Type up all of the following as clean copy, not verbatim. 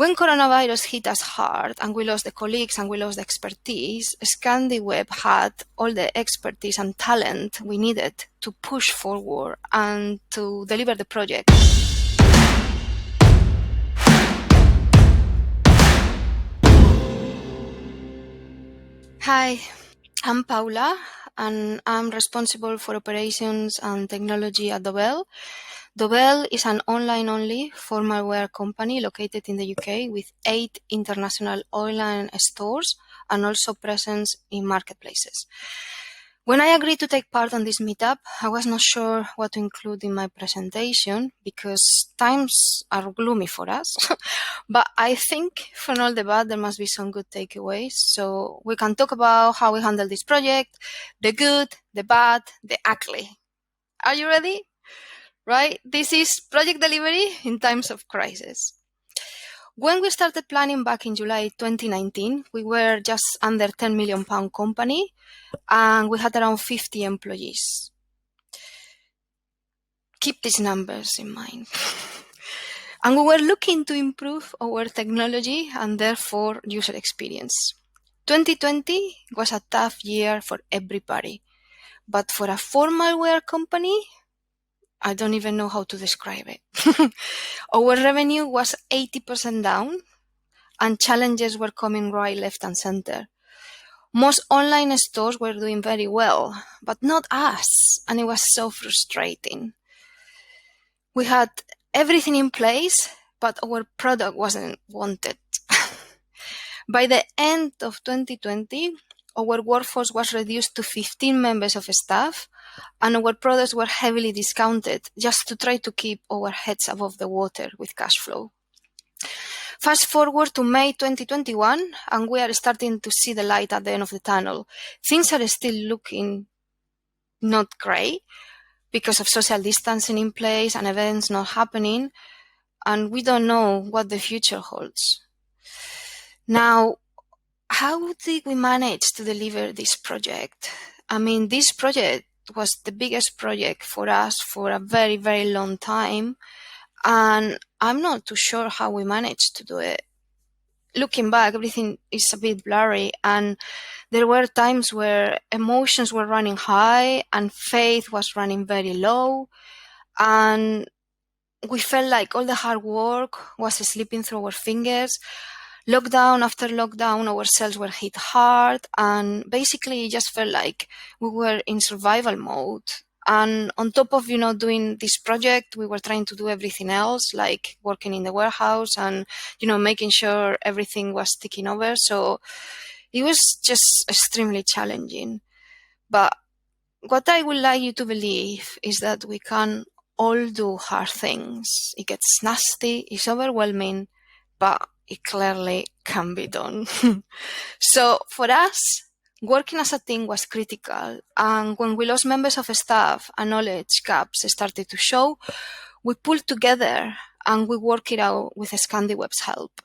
When coronavirus hit us hard and we lost the colleagues and we lost the expertise, ScandiWeb had all the expertise and talent we needed to push forward and to deliver the project. Hi, I'm Paula, and I'm responsible for operations and technology at Dobell. Dobell is an online-only formal wear company located in the UK with 8 international online stores and also presence in marketplaces. When I agreed to take part on this meetup, I was not sure what to include in my presentation because times are gloomy for us. But I think from all the bad, there must be some good takeaways. So we can talk about how we handle this project, the good, the bad, the ugly. Are you ready? Right? This is project delivery in times of crisis. When we started planning back in July 2019, we were just under £10 million company and we had around 50 employees. Keep these numbers in mind. And we were looking to improve our technology and therefore user experience. 2020 was a tough year for everybody, but for a formal wear company, I don't even know how to describe it. Our revenue was 80% down and challenges were coming right, left and center. Most online stores were doing very well, but not us, and it was so frustrating. We had everything in place, but our product wasn't wanted. By the end of 2020, our workforce was reduced to 15 members of staff, and our products were heavily discounted just to try to keep our heads above the water with cash flow. Fast forward to May 2021, and we are starting to see the light at the end of the tunnel. Things are still looking not great because of social distancing in place and events not happening, and we don't know what the future holds. Now, how did we manage to deliver this project? I mean, this project was the biggest project for us for a very, very long time, and I'm not too sure how we managed to do it. Looking back, everything is a bit blurry, and there were times where emotions were running high and faith was running very low, and we felt like all the hard work was slipping through our fingers. Lockdown after lockdown, our sales were hit hard, and basically it just felt like we were in survival mode. And on top of, doing this project, we were trying to do everything else, like working in the warehouse and, making sure everything was ticking over. So it was just extremely challenging. But what I would like you to believe is that we can all do hard things. It gets nasty, it's overwhelming, but it clearly can be done. So for us, working as a team was critical, and when we lost members of staff and knowledge gaps started to show, we pulled together and we worked it out with ScandiWeb's help.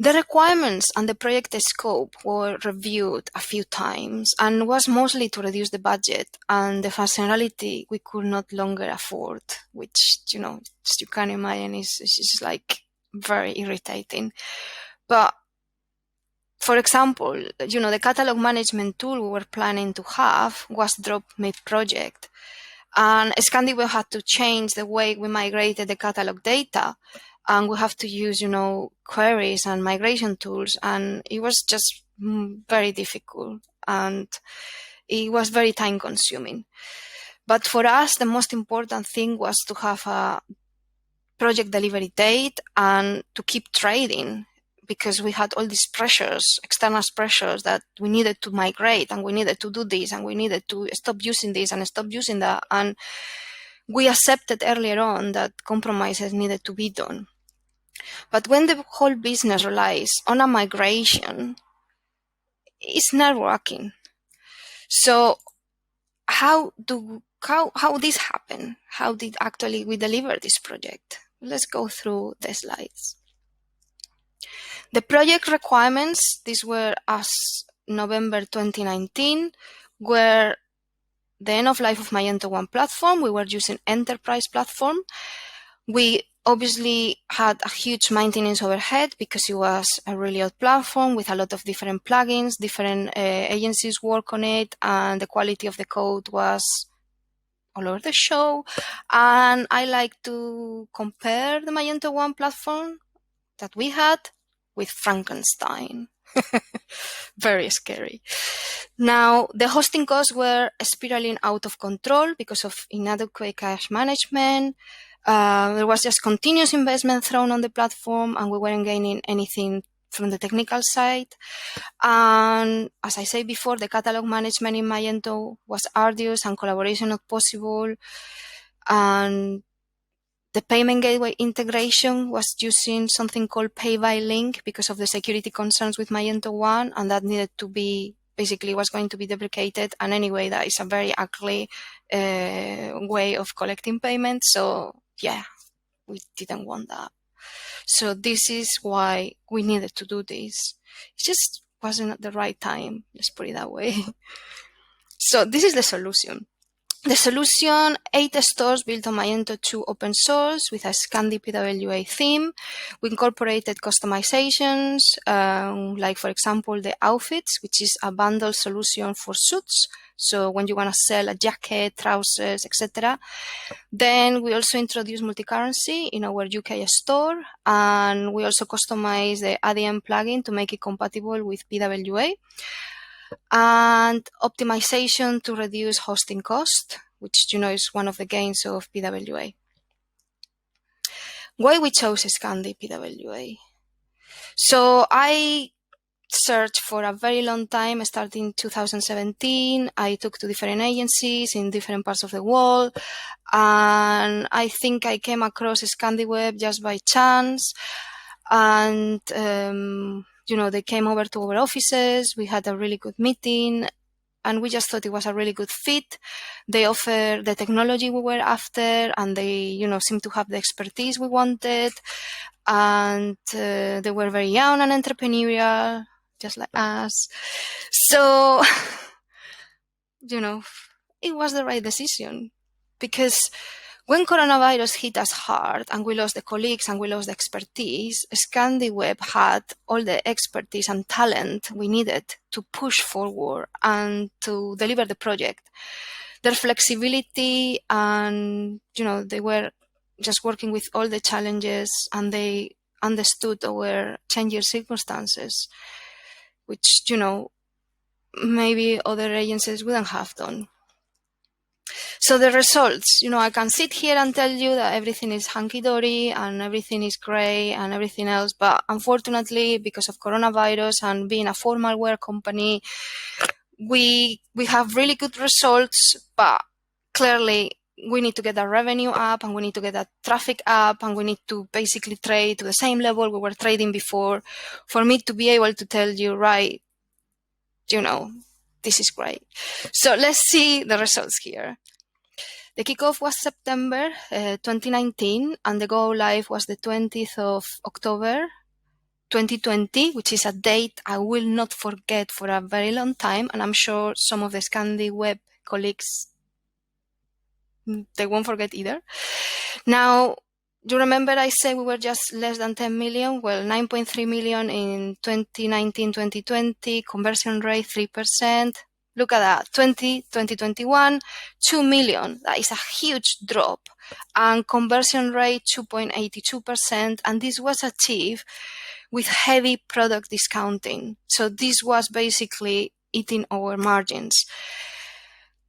The requirements and the project scope were reviewed a few times and was mostly to reduce the budget and the functionality we could not longer afford, which, as you can imagine, is like very irritating. But for example, the catalog management tool we were planning to have was dropped mid-project. And ScandiWeb had to change the way we migrated the catalog data. And we have to use, queries and migration tools. And it was just very difficult. And it was very time consuming. But for us, the most important thing was to have a project delivery date and to keep trading, because we had all these pressures, external pressures, that we needed to migrate and we needed to do this and we needed to stop using this and stop using that. And we accepted earlier on that compromises needed to be done. But when the whole business relies on a migration, it's nerve-wracking. So how this happen? How did actually we deliver this project? Let's go through the slides. The project requirements, these were as November 2019, were the end of life of Magento 1 platform. We were using enterprise platform. We obviously had a huge maintenance overhead because it was a really old platform with a lot of different plugins, different agencies work on it, and the quality of the code was all over the show. And I like to compare the Magento 1 platform that we had with Frankenstein. Very scary. Now, the hosting costs were spiraling out of control because of inadequate cache management. There was just continuous investment thrown on the platform, and we weren't gaining anything from the technical side. And as I said before, the catalog management in Magento was arduous and collaboration not possible. And the payment gateway integration was using something called pay by link because of the security concerns with Magento 1, and that needed to be, basically was going to be deprecated. And anyway, that is a very ugly way of collecting payments. So yeah, we didn't want that. So this is why we needed to do this. It just wasn't at the right time, let's put it that way. So this is the solution. The solution, 8 stores built on Magento 2 open source with a ScandiPWA theme. We incorporated customizations, like for example, the outfits, which is a bundle solution for suits. So when you want to sell a jacket, trousers, etc. Then we also introduced multi-currency in our UK store, and we also customized the ADM plugin to make it compatible with PWA. And optimization to reduce hosting cost, which is one of the gains of PWA. Why we chose ScandiPWA? So I searched for a very long time, starting 2017. I talked to different agencies in different parts of the world, and I think I came across ScandiWeb just by chance. And they came over to our offices. We had a really good meeting, and we just thought it was a really good fit. They offer the technology we were after, and they, seemed to have the expertise we wanted. And they were very young and entrepreneurial, just like us. So, it was the right decision, because when coronavirus hit us hard and we lost the colleagues and we lost the expertise, ScandiWeb had all the expertise and talent we needed to push forward and to deliver the project. Their flexibility and, they were just working with all the challenges, and they understood our changing circumstances, which, maybe other agencies wouldn't have done. So the results, I can sit here and tell you that everything is hunky-dory and everything is great and everything else, but unfortunately, because of coronavirus and being a formal wear company, we have really good results, but clearly we need to get our revenue up, and we need to get that traffic up, and we need to basically trade to the same level we were trading before for me to be able to tell you, right, this is great. So let's see the results here. The kickoff was September 2019, and the go live was the 20th of October 2020, which is a date I will not forget for a very long time, and I'm sure some of the ScandiWeb colleagues, they won't forget either. Now, do you remember I said we were just less than 10 million? Well, 9.3 million in 2019-2020, conversion rate 3%. Look at that, 2021, 2 million. That is a huge drop. And conversion rate 2.82%. And this was achieved with heavy product discounting. So this was basically eating our margins.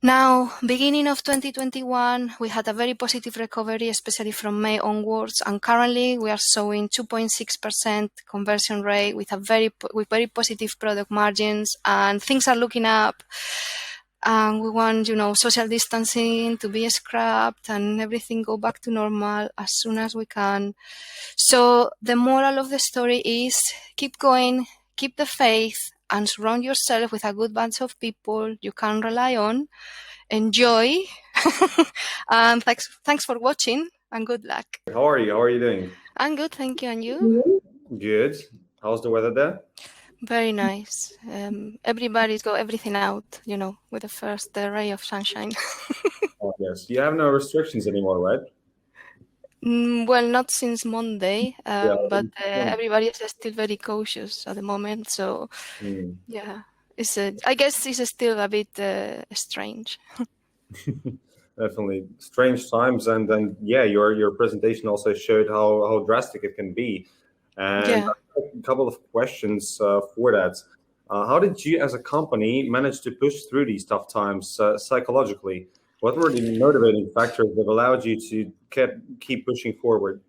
Now, beginning of 2021, we had a very positive recovery, especially from May onwards, and currently we are showing 2.6% conversion rate with very positive product margins, and things are looking up. And we want, social distancing to be scrapped and everything go back to normal as soon as we can. So the moral of the story is keep going, keep the faith, and surround yourself with a good bunch of people you can rely on. Enjoy. And thanks for watching, and good luck. How are you? How are you doing? I'm good, thank you. And you? Good. How's the weather there? Very nice. Everybody's got everything out, with the ray of sunshine. Oh, yes. You have no restrictions anymore, right? Well, not since Monday, Yeah. but everybody is still very cautious at the moment. So, Mm. yeah, I guess it's still a bit strange. Definitely strange times, and then yeah, your presentation also showed how drastic it can be, and Yeah. a couple of questions for that. How did you, as a company, manage to push through these tough times psychologically? What were the motivating factors that allowed you to keep pushing forward?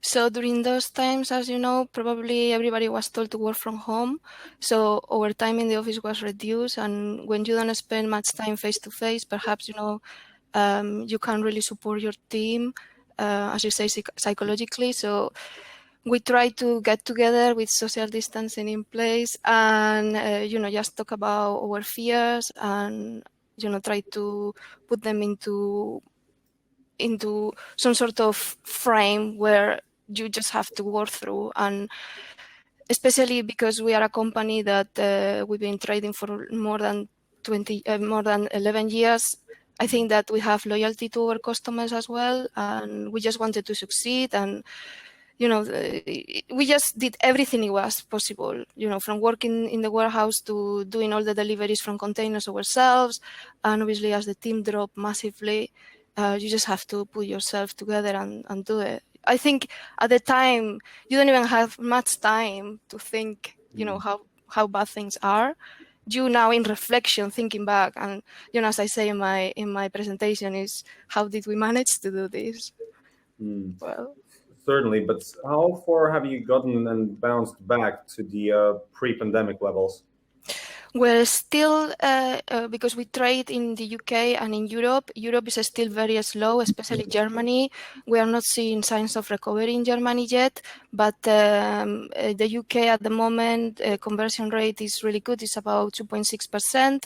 So during those times, as you know, probably everybody was told to work from home. So our time in the office was reduced. And when you don't spend much time face to face, perhaps, you can't really support your team, as you say, psychologically. So we try to get together with social distancing in place and, just talk about our fears and, try to put them into some sort of frame where you just have to work through. And especially because we are a company that we've been trading for more than 11 years, I think that we have loyalty to our customers as well, and we just wanted to succeed. And we just did everything it was possible, from working in the warehouse to doing all the deliveries from containers ourselves. And obviously, as the team dropped massively, you just have to put yourself together and do it. I think at the time, you don't even have much time to think, how bad things are. You now, in reflection, thinking back, and as I say in my presentation, is how did we manage to do this? Mm. Well, Certainly, but how far have you gotten and bounced back to the pre-pandemic levels? we're still, because we trade in the UK and in Europe. Europe is still very slow, especially Germany. We are not seeing signs of recovery in Germany yet, but the UK at the moment, conversion rate is really good. It's about 2.6%,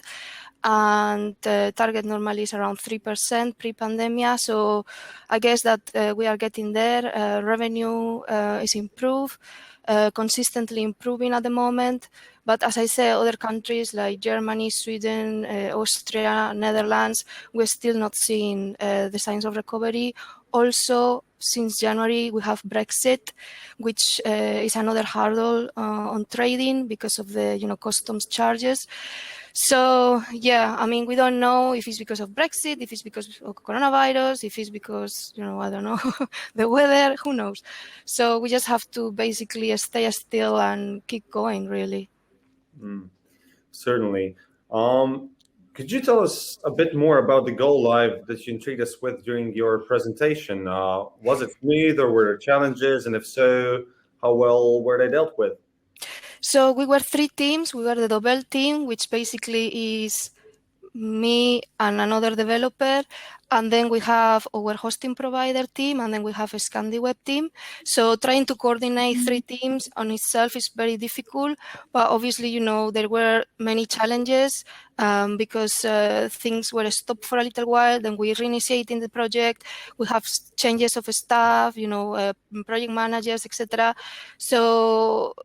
and target normally is around 3% pre-pandemic. So I guess that we are getting there. Revenue is improved. Consistently improving at the moment. But as I say, other countries like Germany, Sweden, Austria, Netherlands, we're still not seeing the signs of recovery. Also, since January, we have Brexit, which is another hurdle on trading because of the customs charges. So yeah, I mean, we don't know if it's because of Brexit, if it's because of coronavirus, if it's because, I don't know, the weather, who knows? So we just have to basically stay still and keep going, really. Mm. Certainly. Um, could you tell us a bit more about the go live that you intrigued us with during your presentation? Was it smooth or were there challenges? And if so, how well were they dealt with? So we were three teams. We were the Dobell team, which basically is me and another developer, and then we have our hosting provider team, and then we have a ScandiWeb team. So trying to coordinate three teams on itself is very difficult, but obviously, there were many challenges because things were stopped for a little while. Then we reinitiating the project. We have changes of staff, project managers, etc. So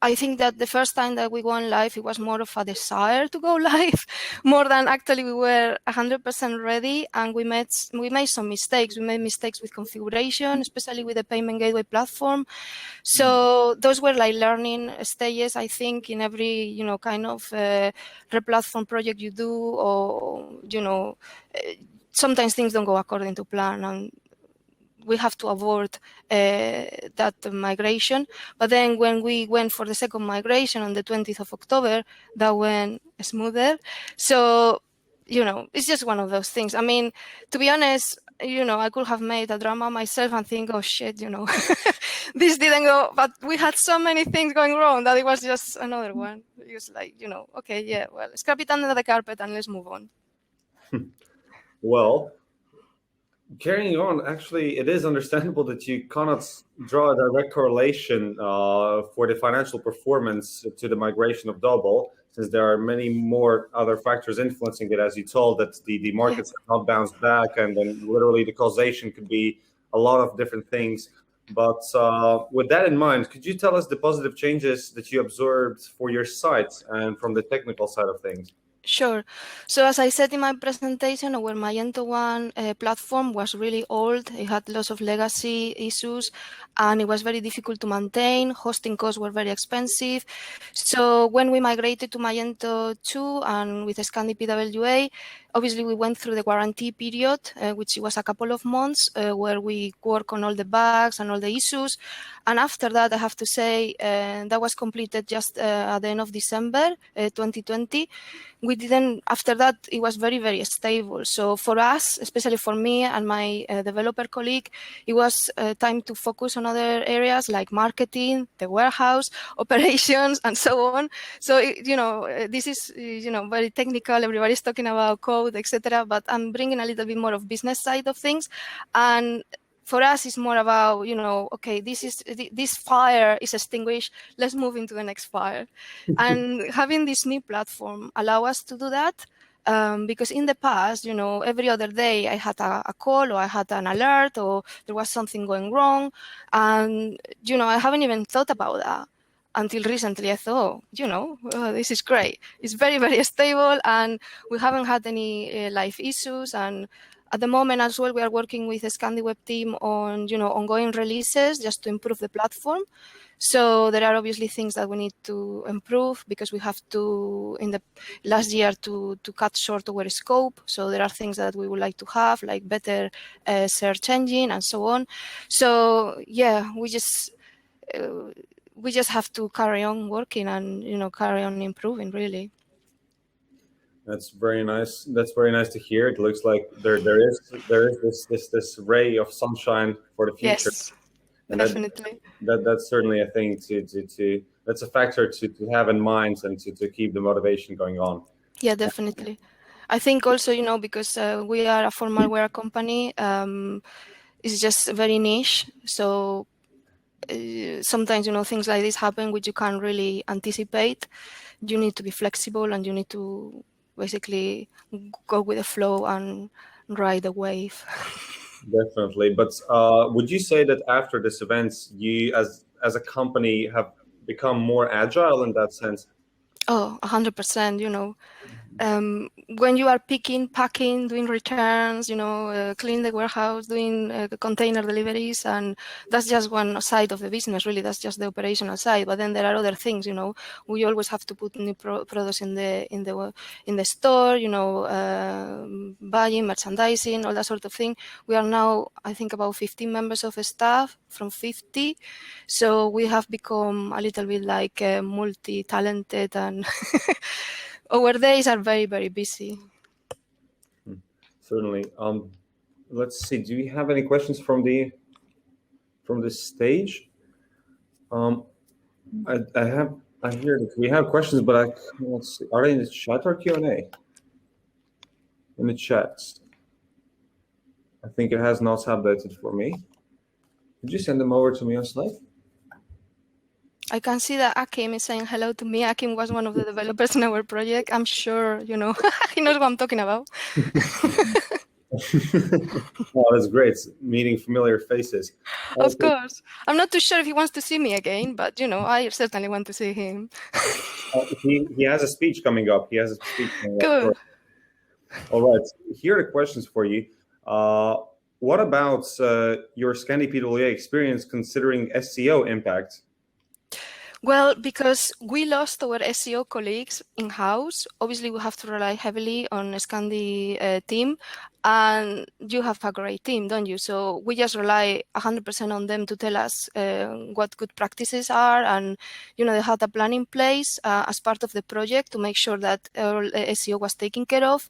I think that the first time that we went live, it was more of a desire to go live, more than actually we were 100% ready. And we made some mistakes. We made mistakes with configuration, especially with the payment gateway platform. So those were like learning stages, I think, in every kind of replatform project you do, or sometimes things don't go according to plan, and we have to avoid that migration. But then when we went for the second migration on the 20th of October, that went smoother. So, it's just one of those things. I mean, to be honest, I could have made a drama myself and think, oh shit, this didn't go, but we had so many things going wrong that it was just another one. It was like, okay, yeah, well, scrap it under the carpet and let's move on. Well, carrying on, actually, it is understandable that you cannot draw a direct correlation for the financial performance to the migration of Dobell, since there are many more other factors influencing it, as you told, that the markets have not bounced back, and then literally the causation could be a lot of different things. But with that in mind, could you tell us the positive changes that you observed for your site and from the technical side of things? Sure. So as I said in my presentation, our Magento 1 platform was really old. It had lots of legacy issues, and it was very difficult to maintain. Hosting costs were very expensive. So when we migrated to Magento 2 and with ScandiPWA, obviously we went through the warranty period, which was a couple of months, where we work on all the bugs and all the issues. And after that, I have to say, that was completed just at the end of December 2020. We didn't, after that, it was very, very stable. So for us, especially for me and my developer colleague, it was time to focus on other areas like marketing, the warehouse, operations, and so on. So, this is, very technical. Everybody's talking about code, etc. But I'm bringing a little bit more of business side of things. And for us, it's more about, okay, this fire is extinguished. Let's move into the next fire. And having this new platform allow us to do that. Because in the past, every other day I had a call or I had an alert or there was something going wrong. And, I haven't even thought about that until recently. I thought, this is great. It's very, very stable and we haven't had any life issues. And at the moment as well, we are working with the ScandiWeb team on, ongoing releases just to improve the platform. So there are obviously things that we need to improve because we have to, in the last year, to cut short our scope. So there are things that we would like to have, like better search engine and so on. So yeah, we just have to carry on working and, carry on improving, really. That's very nice. That's very nice to hear. It looks like there is this ray of sunshine for the future. Yes, And definitely. that's certainly a thing to that's a factor to have in mind and to keep the motivation going on. Yeah, definitely. I think also, because we are a formal wear company, it's just very niche. So sometimes, things like this happen which you can't really anticipate. You need to be flexible and you need to basically go with the flow and ride the wave. Definitely. But would you say that after this event, you as a company have become more agile in that sense? Oh, 100%, when you are picking, packing, doing returns, cleaning the warehouse, doing container deliveries, and that's just one side of the business, really. That's just the operational side. But then there are other things, we always have to put new products in the store, buying, merchandising, all that sort of thing. We are now, I think, about 15 members of staff from 50. So we have become a little bit like multi-talented and our days are very, very busy. Certainly. Let's see. Do you have any questions from the stage? I hear that we have questions, but let's see. Are they in the chat or Q&A? In the chat. I think it has not updated for me. Could you send them over to me on Slack? I can see that Akim is saying hello to me. Akim was one of the developers in our project. I'm sure, he knows what I'm talking about. Oh, that's great. Meeting familiar faces. Of course. I'm not too sure if he wants to see me again, but, I certainly want to see him. He has a speech coming up. Good. All right. Here are the questions for you. What about your ScandiPWA experience considering SEO impact? Well, because we lost our SEO colleagues in-house, obviously we have to rely heavily on Scandi team, and you have a great team, don't you? So we just rely 100% on them to tell us what good practices are, and they had a plan in place as part of the project to make sure that all SEO was taken care of,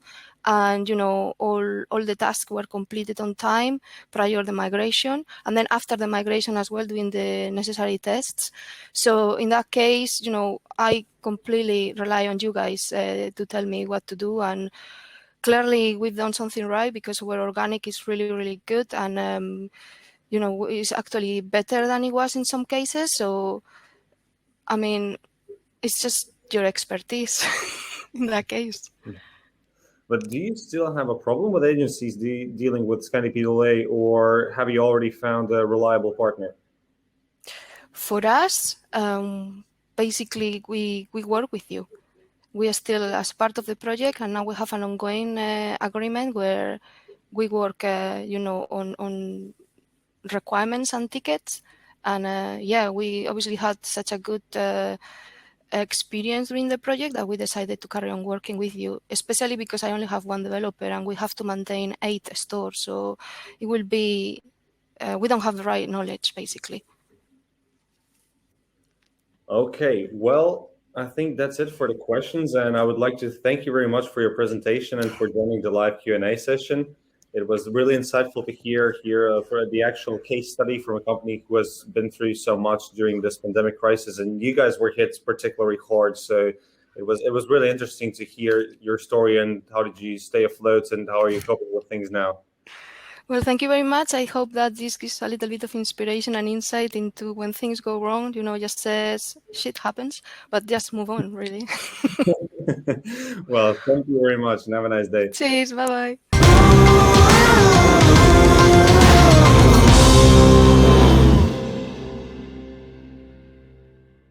and all the tasks were completed on time prior to the migration, and then after the migration as well, doing the necessary tests. So in that case, I completely rely on you guys to tell me what to do, and clearly we've done something right because our organic is really, really good, and it's actually better than it was in some cases. So, I mean, it's just your expertise in that case. But do you still have a problem with agencies dealing with ScandiPWA, or have you already found a reliable partner? For us, basically, we work with you. we are still as part of the project, and now we have an ongoing agreement where we work, on requirements and tickets. And we obviously had such a good experience during the project that we decided to carry on working with you, especially because I only have one developer and we have to maintain 8 stores. So it will be, we don't have the right knowledge, basically. Okay, well, I think that's it for the questions, and I would like to thank you very much for your presentation and for joining the live Q&A session. It was really insightful to hear for the actual case study from a company who has been through so much during this pandemic crisis, and you guys were hit particularly hard. So it was really interesting to hear your story and how did you stay afloat and how are you coping with things now. Well, thank you very much. I hope that this gives a little bit of inspiration and insight into when things go wrong, just says shit happens, but just move on, really. Well, thank you very much and have a nice day. Cheers. Bye-bye.